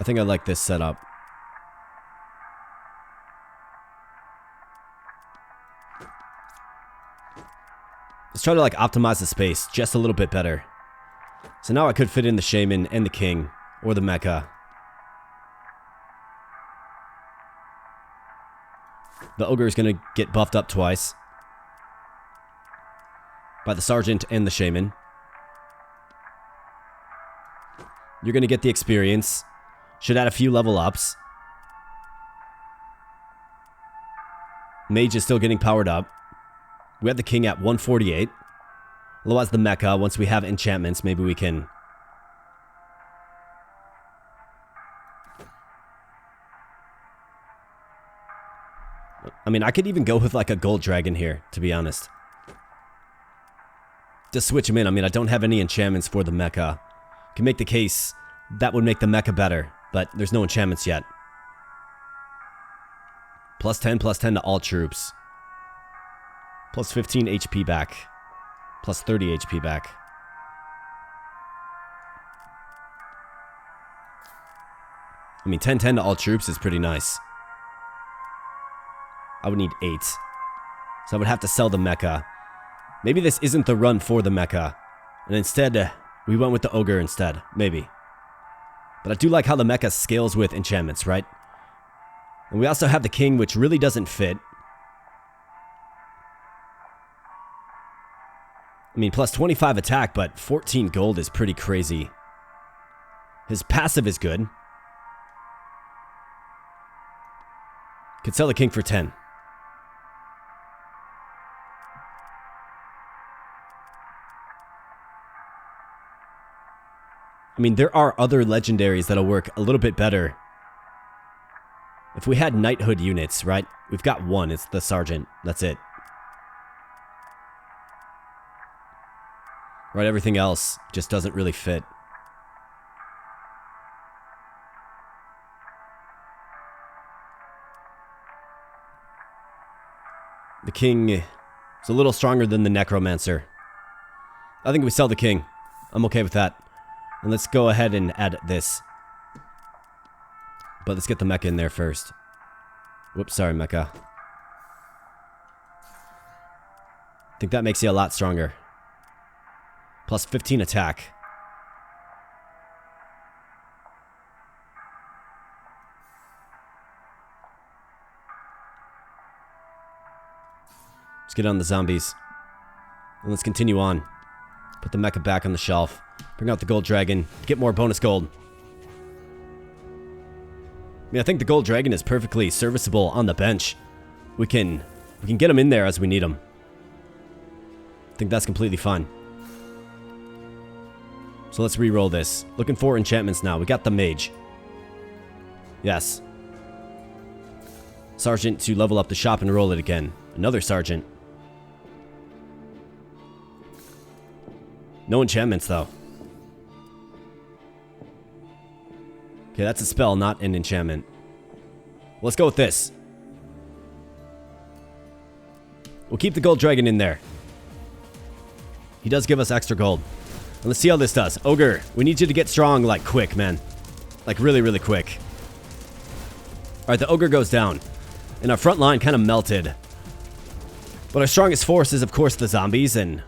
I think I like this setup. Let's try to like optimize the space just a little bit better. So now I could fit in the Shaman and the King, or the Mecha. The Ogre is going to get buffed up twice. By the Sergeant and the Shaman. You're going to get the experience. Should add a few level ups. Mage is still getting powered up. We have the King at 148. Otherwise the Mecha, once we have enchantments, maybe we can... I mean, I could even go with like a gold dragon here, to be honest. Just switch them in. I mean, I don't have any enchantments for the Mecha. Can make the case that would make the Mecha better, but there's no enchantments yet. +10 to all troops. +15 HP back. +30 HP back. I mean, 10 to all troops is pretty nice. I would need 8. So I would have to sell the Mecha. Maybe this isn't the run for the Mecha. And instead, we went with the Ogre instead. Maybe. But I do like how the Mecha scales with enchantments, right? And we also have the King, which really doesn't fit. I mean, +25 attack, but 14 gold is pretty crazy. His passive is good. Could sell the King for 10. I mean, there are other legendaries that'll work a little bit better. If we had knighthood units, right? We've got one, it's the Sergeant. That's it. Right, everything else just doesn't really fit. The King is a little stronger than the Necromancer. I think we sell the King. I'm okay with that. And let's go ahead and add this. But let's get the Mecha in there first. Whoops, sorry, Mecha. I think that makes you a lot stronger. +15 attack. Let's get on the zombies. And let's continue on. Put the Mecha back on the shelf. Bring out the gold dragon. Get more bonus gold. I mean, I think the gold dragon is perfectly serviceable on the bench. We can get him in there as we need him. I think that's completely fine. So let's re-roll this. Looking for enchantments now. We got the mage. Yes. Sergeant to level up the shop and roll it again. Another sergeant. No enchantments though. Okay, that's a spell, not an enchantment. Let's go with this. We'll keep the gold dragon in there. He does give us extra gold. And let's see how this does. Ogre, we need you to get strong, like, quick, man. Like, really, really quick. Alright, the Ogre goes down. And our front line kind of melted. But our strongest force is, of course, the zombies, and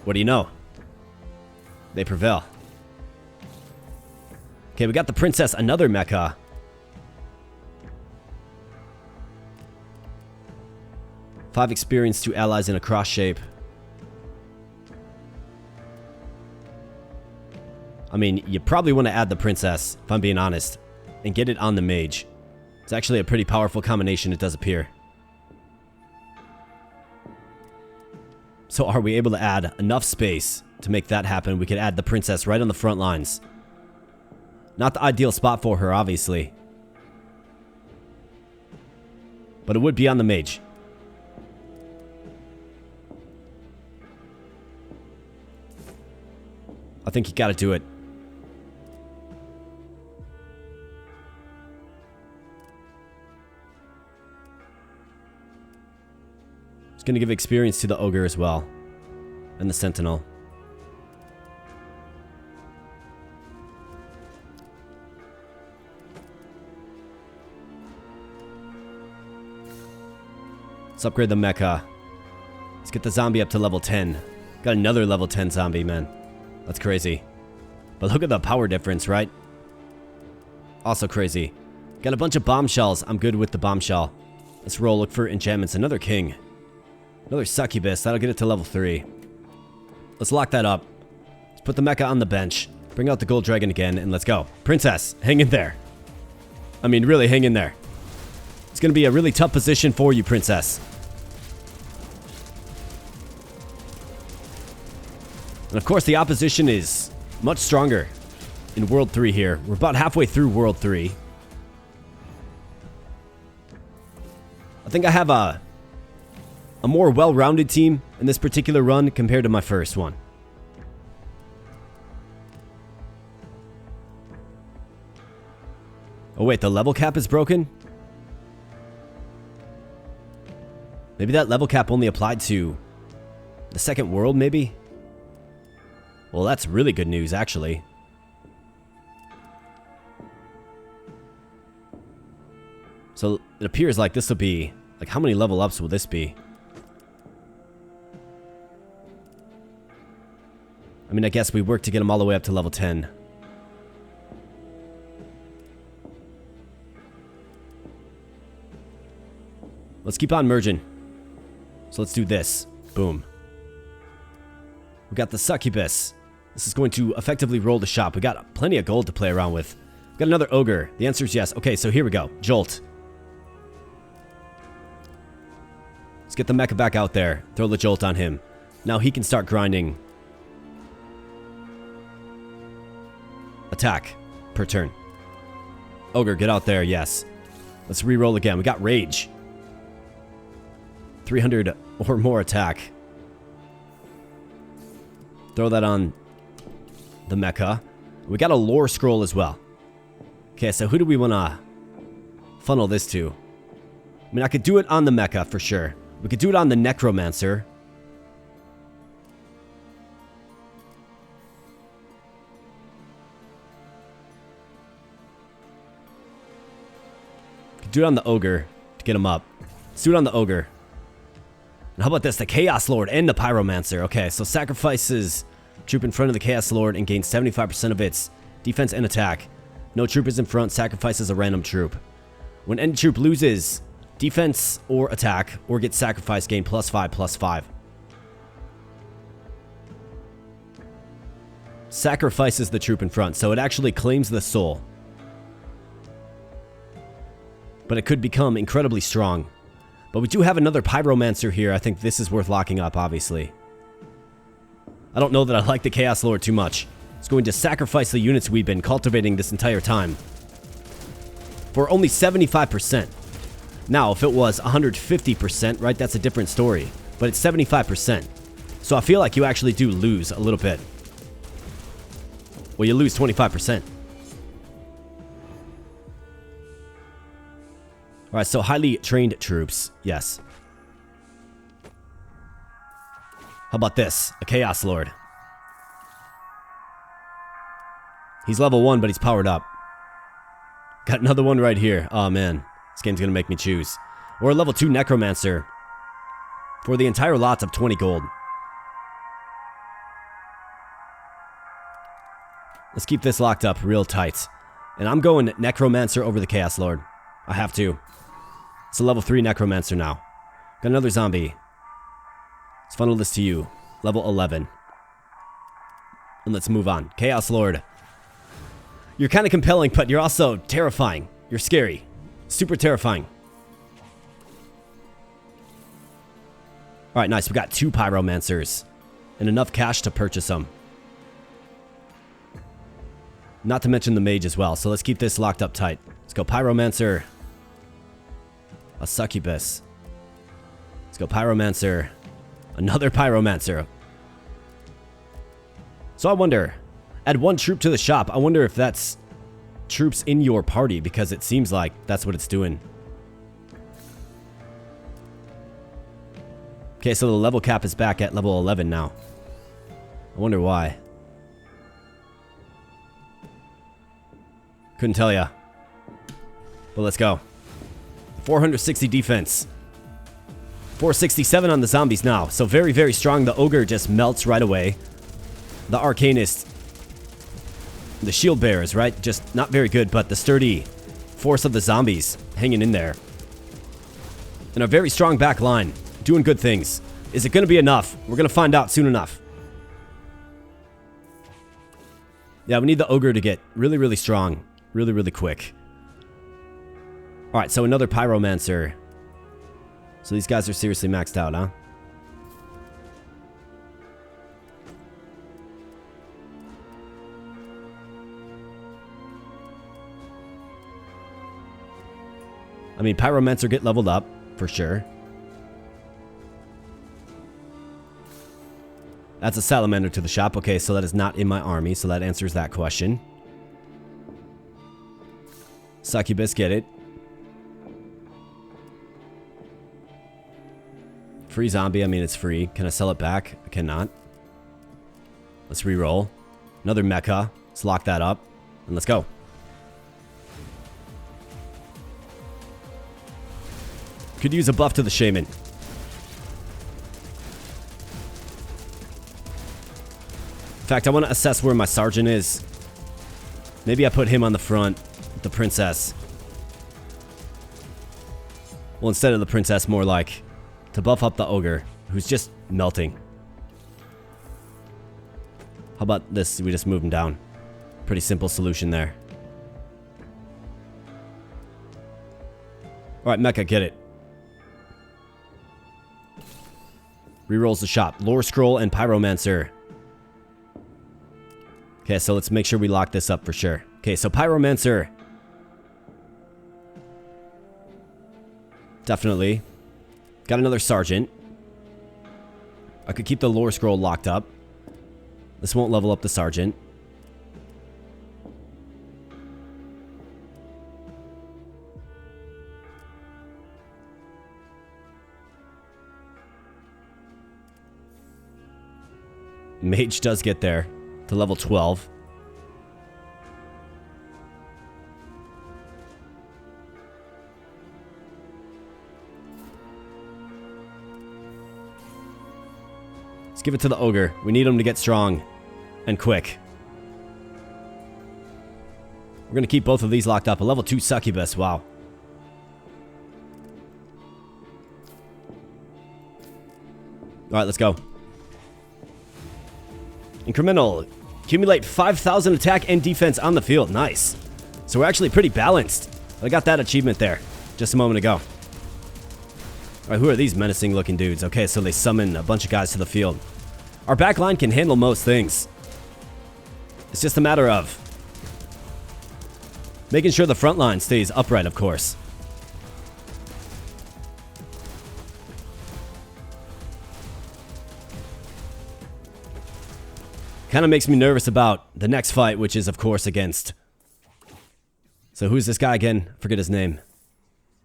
what do you know? They prevail. Okay, we got the princess, another Mecha. Five experience to allies in a cross shape. I mean, you probably want to add the princess, if I'm being honest, and get it on the mage. It's actually a pretty powerful combination, it does appear. So are we able to add enough space to make that happen? We could add the princess right on the front lines. Not the ideal spot for her, obviously. But it would be on the mage. I think you gotta do it. It's gonna give experience to the ogre as well. And the sentinel. Let's upgrade the mecha. Let's get the zombie up to level 10. Got another level 10 zombie, man. That's crazy. But look at the power difference, right? Also crazy. Got a bunch of bombshells. I'm good with the bombshell. Let's roll, look for enchantments. Another king. Another succubus. That'll get it to level 3. Let's lock that up. Let's put the mecha on the bench. Bring out the gold dragon again, and let's go. Princess, hang in there. I mean, really hang in there. It's going to be a really tough position for you, princess. And of course, the opposition is much stronger in World 3 here. We're about halfway through World 3. I think I have a more well-rounded team in this particular run compared to my first one. Oh wait, the level cap is broken? Maybe that level cap only applied to the second world, maybe? Well, that's really good news, actually. So it appears like this will be... Like, how many level ups will this be? I mean, I guess we work to get them all the way up to level 10. Let's keep on merging. So let's do this. Boom. We got the succubus. This is going to effectively roll the shop. We got plenty of gold to play around with. We got another ogre. The answer is yes. Okay, so here we go. Jolt. Let's get the mecha back out there. Throw the jolt on him. Now he can start grinding. Attack per turn. Ogre, get out there. Yes. Let's re-roll again. We got rage. 300 or more attack. Throw that on the mecha. We got a lore scroll as well. Okay, so who do we want to funnel this to? I mean, I could do it on the mecha for sure. We could do it on the necromancer. Could do it on the ogre to get him up. Let's do it on the ogre. And how about this? The Chaos Lord and the Pyromancer. Okay, so sacrifices troop in front of the Chaos Lord and gains 75% of its defense and attack. No troop is in front, sacrifices a random troop. When any troop loses defense or attack or gets sacrificed, gain +5/+5. Sacrifices the troop in front, so it actually claims the soul. But it could become incredibly strong. But we do have another Pyromancer here. I think this is worth locking up, obviously. I don't know that I like the Chaos Lord too much. It's going to sacrifice the units we've been cultivating this entire time. For only 75%. Now, if it was 150%, right, that's a different story. But it's 75%. So I feel like you actually do lose a little bit. Well, you lose 25%. Alright, so highly trained troops. Yes. How about this? A Chaos Lord. He's level 1, but he's powered up. Got another one right here. Oh, man. This game's gonna make me choose. Or a level 2 Necromancer. For the entire lot of 20 gold. Let's keep this locked up real tight. And I'm going Necromancer over the Chaos Lord. I have to. It's a level 3 Necromancer now. Got another zombie. Let's funnel this to you. Level 11. And let's move on. Chaos Lord. You're kind of compelling, but you're also terrifying. You're scary. Super terrifying. Alright, nice. We got 2 Pyromancers. And enough cash to purchase them. Not to mention the mage as well. So let's keep this locked up tight. Let's go Pyromancer. A succubus. Let's go Pyromancer. Another Pyromancer. So I wonder, add 1 troop to the shop. I wonder if that's troops in your party, because it seems like that's what it's doing. Okay, so the level cap is back at level 11 now. I wonder why. Couldn't tell ya. But let's go. 460 defense. 467 on the zombies now. So very, very strong. The ogre just melts right away. The arcanist, the shield bearers, right? Just not very good, but the sturdy force of the zombies hanging in there. And a very strong back line. Doing good things. Is it going to be enough? We're going to find out soon enough. Yeah, we need the ogre to get really, really strong. Really, really quick. Alright, so another Pyromancer. So these guys are seriously maxed out, huh? I mean, Pyromancer get leveled up, for sure. That's a salamander to the shop. Okay, so that is not in my army, so that answers that question. Succubus, get it. Free zombie, I mean, it's free. Can I sell it back? I cannot. Let's re-roll. Another mecha. Let's lock that up. And let's go. Could use a buff to the shaman. In fact, I want to assess where my sergeant is. Maybe I put him on the front with the princess. Well, instead of the princess, more like to buff up the ogre, who's just melting. How about this? We just move him down. Pretty simple solution there. Alright, mecha, get it. Rerolls the shop. Lore Scroll and Pyromancer. Okay, so let's make sure we lock this up for sure. Okay, so Pyromancer. Definitely. Got another sergeant. I could keep the lore scroll locked up. This won't level up the sergeant. Mage does get there to level 12. Let's give it to the ogre. We need him to get strong and quick. We're going to keep both of these locked up. A level 2 succubus. Wow. Alright, let's go. Incremental. Accumulate 5,000 attack and defense on the field. Nice. So we're actually pretty balanced. I got that achievement there just a moment ago. Alright, who are these menacing looking dudes? Okay, so they summon a bunch of guys to the field. Our back line can handle most things. It's just a matter of making sure the front line stays upright, of course. Kind of makes me nervous about the next fight, which is, of course, against... So who's this guy again? Forget his name.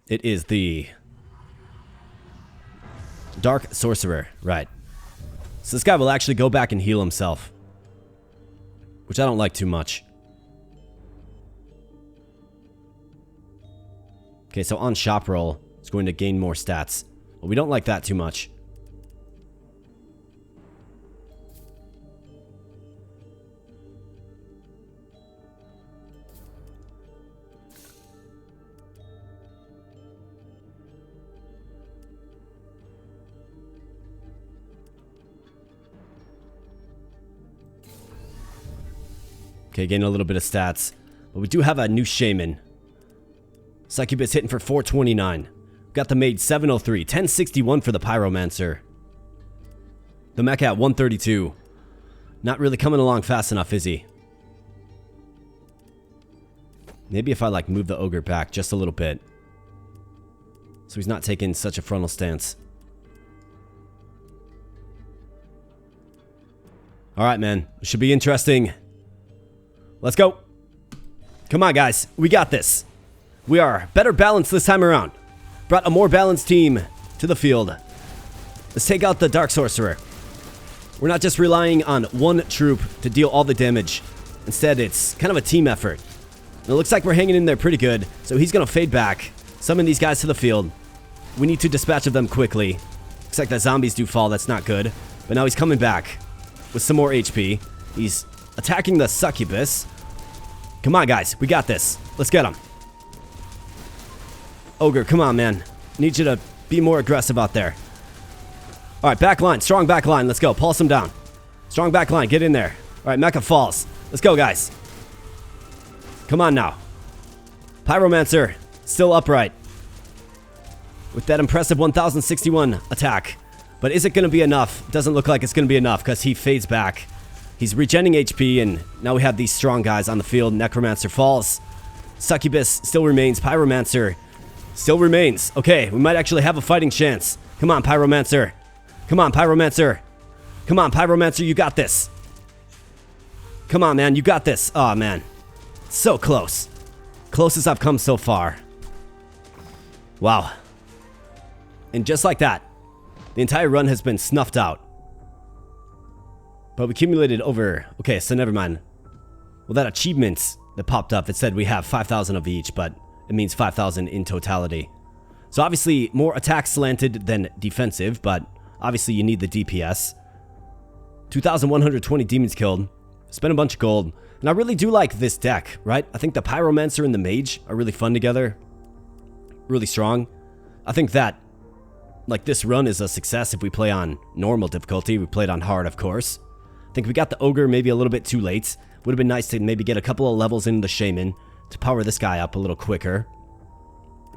It is the... Dark Sorcerer, right. So this guy will actually go back and heal himself. Which I don't like too much. Okay, so on shop roll, it's going to gain more stats. But we don't like that too much. Okay, gain a little bit of stats. But we do have a new shaman. Succubus hitting for 429. Got the maid 703. 1061 for the Pyromancer. The mecha at 132. Not really coming along fast enough, is he? Maybe if I like move the ogre back just a little bit. So he's not taking such a frontal stance. Alright, man. It should be interesting. Let's go. Come on, guys. We got this. We are better balanced this time around. Brought a more balanced team to the field. Let's take out the Dark Sorcerer. We're not just relying on one troop to deal all the damage. Instead, it's kind of a team effort. And it looks like we're hanging in there pretty good, so he's going to fade back, summon these guys to the field. We need to dispatch of them quickly. Looks like the zombies do fall, that's not good. But now he's coming back with some more HP. He's attacking the succubus. Come on, guys, we got this. Let's get him. Ogre, come on, man. Need you to be more aggressive out there. Alright, back line. Strong back line. Let's go. Pulse him down. Strong back line. Get in there. Alright, Mecha falls. Let's go, guys. Come on now. Pyromancer. Still upright. With that impressive 1061 attack. But is it going to be enough? Doesn't look like it's going to be enough because he fades back. He's regenning HP, and now we have these strong guys on the field. Necromancer falls. Succubus still remains. Pyromancer still remains. Okay, we might actually have a fighting chance. Come on, Pyromancer. Come on, Pyromancer. Come on, Pyromancer, you got this. Come on, man, you got this. Oh, man. So close. Closest I've come so far. Wow. And just like that, the entire run has been snuffed out. But we accumulated over... Okay, so never mind. Well, that achievement that popped up, it said we have 5,000 of each, but it means 5,000 in totality. So obviously, more attack slanted than defensive, but obviously you need the DPS. 2,120 demons killed. Spent a bunch of gold. And I really do like this deck, right? I think the Pyromancer and the Mage are really fun together. Really strong. I think that, like, this run is a success if we play on normal difficulty. We played on hard, of course. I think we got the Ogre maybe a little bit too late. Would have been nice to maybe get a couple of levels in the Shaman to power this guy up a little quicker.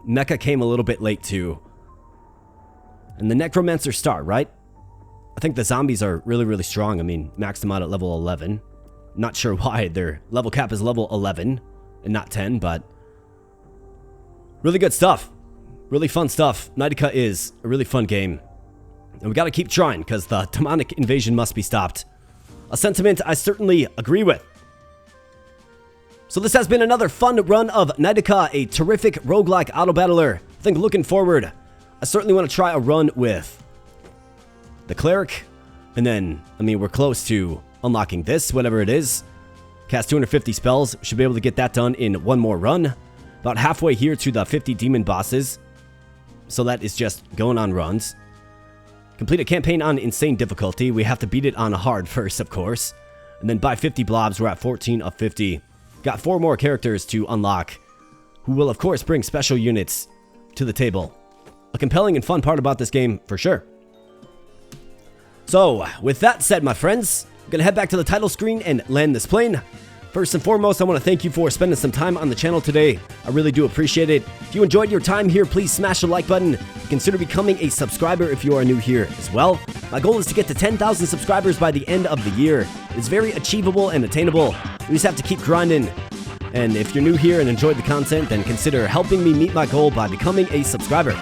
Mecha came a little bit late too. And the Necromancer start, right? I think the zombies are really, really strong. I mean, maxed them out at level 11. Not sure why their level cap is level 11 and not 10, but really good stuff. Really fun stuff. Knightica is a really fun game. And we got to keep trying because the demonic invasion must be stopped. A sentiment I certainly agree with. So this has been another fun run of Knightica, a terrific roguelike autobattler. I think looking forward, I certainly want to try a run with the cleric. And then, I mean, we're close to unlocking this, whatever it is. Cast 250 spells. Should be able to get that done in one more run. About halfway here to the 50 demon bosses. So that is just going on runs. Complete a campaign on insane difficulty. We have to beat it on hard first, of course. And then by 50 blobs, we're at 14 of 50. Got 4 more characters to unlock, who will, of course, bring special units to the table. A compelling and fun part about this game, for sure. So, with that said, my friends, I'm going to head back to the title screen and land this plane. First and foremost, I want to thank you for spending some time on the channel today. I really do appreciate it. If you enjoyed your time here, please smash the like button. Consider becoming a subscriber if you are new here as well. My goal is to get to 10,000 subscribers by the end of the year. It's very achievable and attainable. We just have to keep grinding. And if you're new here and enjoyed the content, then consider helping me meet my goal by becoming a subscriber.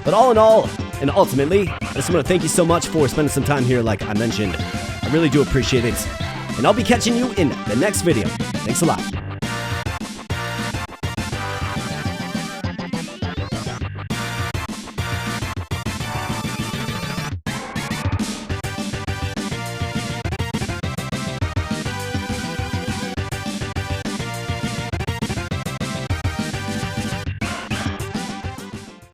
But all in all, and ultimately, I just want to thank you so much for spending some time here like I mentioned. I really do appreciate it. And I'll be catching you in the next video. Thanks a lot.